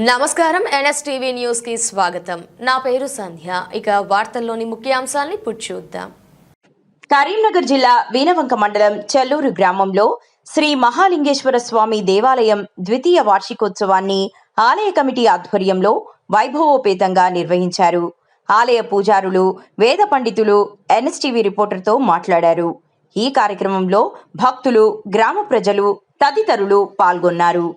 నమస్కారం NSTV news కి స్వాగతం. నా పేరు సంధ్య. ఇక వార్తల్లోని ముఖ్యాంశాలను చూద్దాం. కరీంనగర్ జిల్లా వీనవంక మండలం చెల్లూరు గ్రామంలో శ్రీ మహాలింగేశ్వర స్వామి దేవాలయం ద్వితీయ వార్షికోత్సవాన్ని ఆలయ కమిటీ ఆధ్వర్యంలో వైభవోపేతంగా నిర్వహించారు. ఆలయ పూజారులు, వేద పండితులు ఎన్ఎస్టీవీ రిపోర్టర్తో మాట్లాడారు. ఈ కార్యక్రమంలో భక్తులు, గ్రామ ప్రజలు తదితరులు పాల్గొన్నారు.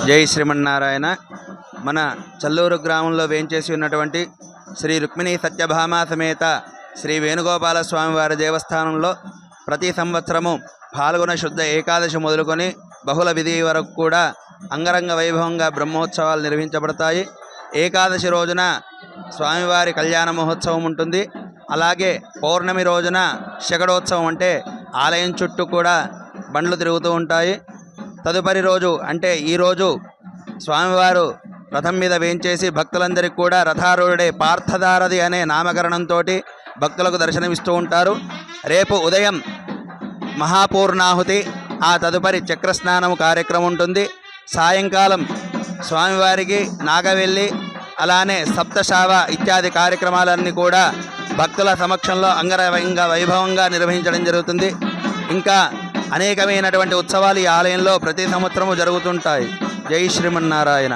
జై శ్రీమన్నారాయణ. మన చల్లూరు గ్రామంలో వేంచేసి ఉన్నటువంటి శ్రీ రుక్మిణీ సత్యభామ సమేత శ్రీ వేణుగోపాల స్వామివారి దేవస్థానంలో ప్రతి సంవత్సరము పాల్గొన శుద్ధ ఏకాదశి మొదలుకొని బహుళ విధి వరకు కూడా అంగరంగ వైభవంగా బ్రహ్మోత్సవాలు నిర్వహించబడతాయి. ఏకాదశి రోజున స్వామివారి కళ్యాణ మహోత్సవం ఉంటుంది. అలాగే పౌర్ణమి రోజున శకడోత్సవం, అంటే ఆలయం చుట్టూ కూడా బండ్లు తిరుగుతూ ఉంటాయి. తదుపరి రోజు అంటే ఈరోజు స్వామివారు రథం మీద వేంచేసి భక్తులందరికీ కూడా రథారూఢుడే పార్థదారథి అనే నామకరణంతో భక్తులకు దర్శనమిస్తూ ఉంటారు. రేపు ఉదయం మహాపూర్ణాహుతి, ఆ తదుపరి చక్రస్నానం కార్యక్రమం ఉంటుంది. సాయంకాలం స్వామివారికి నాగవెల్లి, అలానే సప్తశావ ఇత్యాది కార్యక్రమాలన్నీ కూడా భక్తుల సమక్షంలో అంగరంగ వైభవంగా నిర్వహించడం జరుగుతుంది. ఇంకా అనేకమైనటువంటి ఉత్సవాలు ఈ ఆలయంలో ప్రతి సంవత్సరము జరుగుతుంటాయి. జై శ్రీమన్నారాయణ.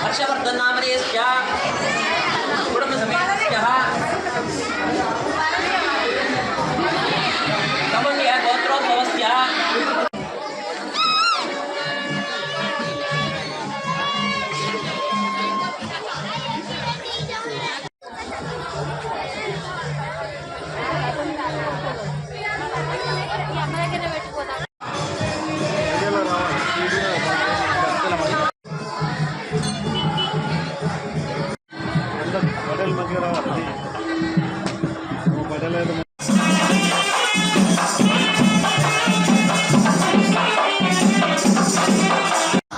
हर्षवर्धन नामधेयस्य कुटुम्बसमेतस्य कमण्य गोत्रोद्भवस्य పటేల్ మంచిగా రావాలి.